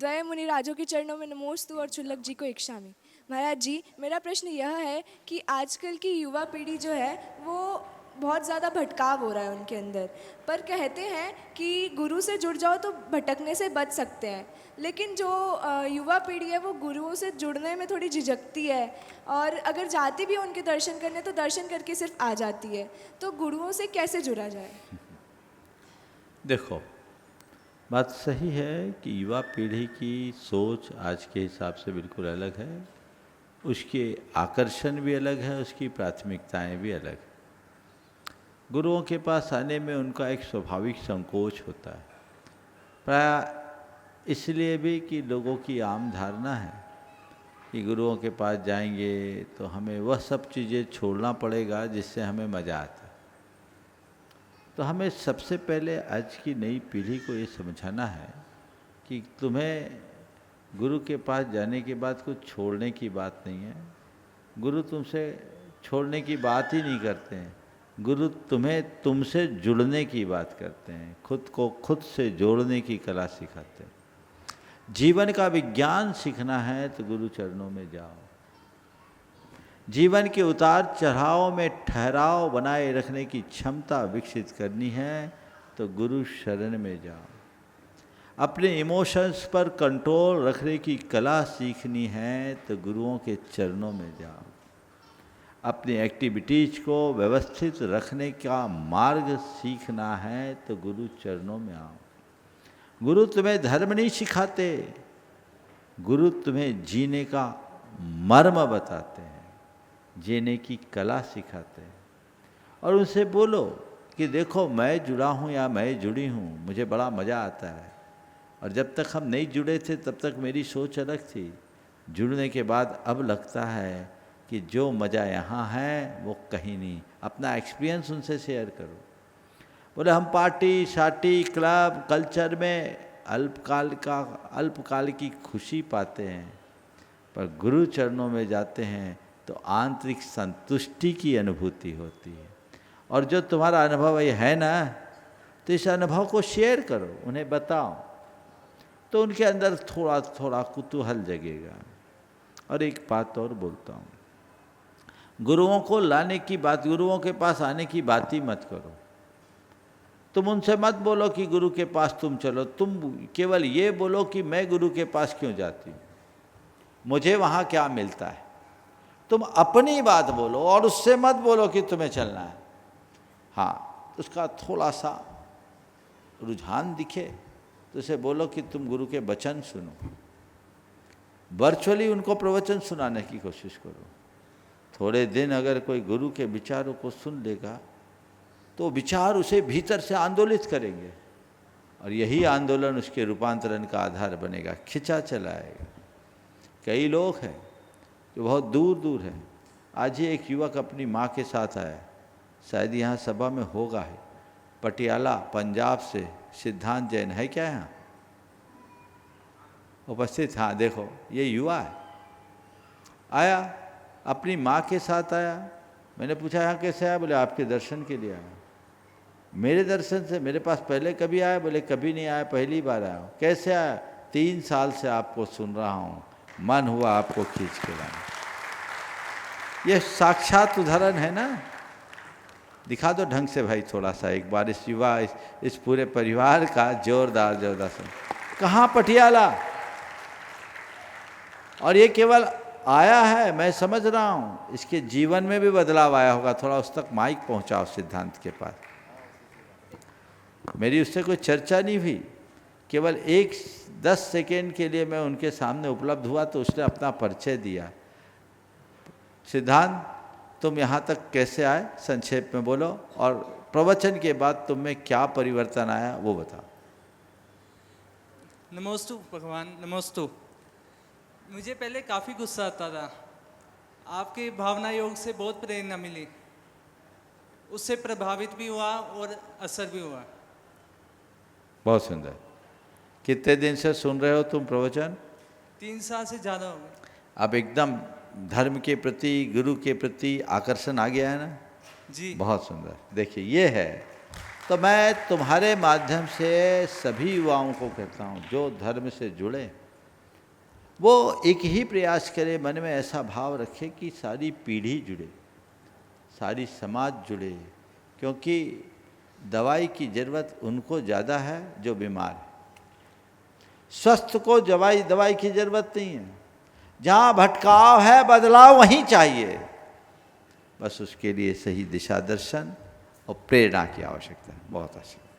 द्वय मुनिराजों के चरणों में नमोस्तु और चुल्लक जी को इक्षामि। महाराज जी, मेरा प्रश्न यह है कि आजकल की युवा पीढ़ी जो है वो बहुत ज़्यादा भटकाव हो रहा है उनके अंदर। पर कहते हैं कि गुरु से जुड़ जाओ तो भटकने से बच सकते हैं, लेकिन जो युवा पीढ़ी है वो गुरुओं से जुड़ने में थोड़ी झिझकती है, और अगर जाती भी है उनके दर्शन करने तो दर्शन करके सिर्फ आ जाती है। तो गुरुओं से कैसे जुड़ा जाए? देखो, बात सही है कि युवा पीढ़ी की सोच आज के हिसाब से बिल्कुल अलग है, उसके आकर्षण भी अलग है, उसकी प्राथमिकताएं भी अलग है। गुरुओं के पास आने में उनका एक स्वाभाविक संकोच होता है, प्राय इसलिए भी कि लोगों की आम धारणा है कि गुरुओं के पास जाएंगे तो हमें वह सब चीज़ें छोड़ना पड़ेगा जिससे हमें मज़ा आता है। तो हमें सबसे पहले आज की नई पीढ़ी को ये समझाना है कि तुम्हें गुरु के पास जाने के बाद कुछ छोड़ने की बात नहीं है। गुरु तुमसे छोड़ने की बात ही नहीं करते हैं, गुरु तुम्हें तुमसे जुड़ने की बात करते हैं, खुद को खुद से जोड़ने की कला सिखाते हैं। जीवन का विज्ञान सीखना है तो गुरु चरणों में जाओ। जीवन के उतार चढ़ाव में ठहराव बनाए रखने की क्षमता विकसित करनी है तो गुरु शरण में जाओ। अपने इमोशंस पर कंट्रोल रखने की कला सीखनी है तो गुरुओं के चरणों में जाओ। अपनी एक्टिविटीज को व्यवस्थित रखने का मार्ग सीखना है तो गुरु चरणों में आओ। गुरु तुम्हें धर्म नहीं सिखाते, गुरु तुम्हें जीने का मर्म बताते हैं, जीने की कला सिखाते हैं। और उनसे बोलो कि देखो मैं जुड़ा हूँ या मैं जुड़ी हूँ, मुझे बड़ा मज़ा आता है। और जब तक हम नहीं जुड़े थे तब तक मेरी सोच अलग थी, जुड़ने के बाद अब लगता है कि जो मज़ा यहाँ है वो कहीं नहीं। अपना एक्सपीरियंस उनसे शेयर करो। बोले हम पार्टी शार्टी क्लब कल्चर में अल्पकाल की खुशी पाते हैं, पर गुरु चरणों में जाते हैं तो आंतरिक संतुष्टि की अनुभूति होती है। और जो तुम्हारा अनुभव ये है ना, तो इस अनुभव को शेयर करो, उन्हें बताओ, तो उनके अंदर थोड़ा थोड़ा कुतूहल जगेगा। और एक बात और बोलता हूँ, गुरुओं को लाने की बात, गुरुओं के पास आने की बात ही मत करो। तुम उनसे मत बोलो कि गुरु के पास तुम चलो, तुम केवल ये बोलो कि मैं गुरु के पास क्यों जाती हूँ, मुझे वहाँ क्या मिलता है। तुम अपनी बात बोलो और उससे मत बोलो कि तुम्हें चलना है। हाँ, उसका थोड़ा सा रुझान दिखे तो उसे बोलो कि तुम गुरु के वचन सुनो, वर्चुअली उनको प्रवचन सुनाने की कोशिश करो। थोड़े दिन अगर कोई गुरु के विचारों को सुन लेगा तो विचार उसे भीतर से आंदोलित करेंगे, और यही आंदोलन उसके रूपांतरण का आधार बनेगा, खिंचा चलाएगा। कई लोग हैं जो बहुत दूर दूर हैं। आज ही एक युवक अपनी माँ के साथ आया, शायद यहाँ सभा में होगा है, पटियाला पंजाब से सिद्धांत जैन है क्या यहाँ उपस्थित? हाँ, देखो ये युवा है, आया अपनी माँ के साथ आया। मैंने पूछा यहाँ कैसे आया? बोले आपके दर्शन के लिए आया। मेरे दर्शन से? मेरे पास पहले कभी आया? बोले कभी नहीं आया, पहली बार आया हूँ। कैसे आया? 3 साल से आपको सुन रहा हूँ, मन हुआ आपको खींच के लाना। ये साक्षात उदाहरण है ना। दिखा दो ढंग से भाई थोड़ा सा एक बार इस युवा इस पूरे परिवार का जोरदार सुन। कहाँ? पटियाला। और ये केवल आया है, मैं समझ रहा हूँ इसके जीवन में भी बदलाव आया होगा। थोड़ा उस तक माइक पहुँचाओ सिद्धांत के पास। मेरी उससे कोई चर्चा नहीं हुई, केवल 10 सेकेंड के लिए मैं उनके सामने उपलब्ध हुआ तो उसने अपना परिचय दिया। सिद्धांत, तुम यहाँ तक कैसे आए, संक्षेप में बोलो, और प्रवचन के बाद तुम में क्या परिवर्तन आया वो बताओ। नमोस्तु भगवान, नमोस्तु। मुझे पहले काफ़ी गुस्सा आता था, आपके भावना योग से बहुत प्रेरणा मिली, उससे प्रभावित भी हुआ और असर भी हुआ। बहुत सुंदर। कितने दिन से सुन रहे हो तुम प्रवचन? 3 साल से ज़्यादा हो गए। अब एकदम धर्म के प्रति, गुरु के प्रति आकर्षण आ गया है ना जी। बहुत सुंदर। देखिए ये है, तो मैं तुम्हारे माध्यम से सभी युवाओं को कहता हूँ जो धर्म से जुड़े वो एक ही प्रयास करे, मन में ऐसा भाव रखे कि सारी पीढ़ी जुड़े, सारी समाज जुड़े, क्योंकि दवाई की ज़रूरत उनको ज़्यादा है जो बीमार है। स्वस्थ को दवाई की ज़रूरत नहीं है। जहाँ भटकाव है बदलाव वहीं चाहिए, बस उसके लिए सही दिशा दर्शन और प्रेरणा की आवश्यकता है। बहुत अच्छा।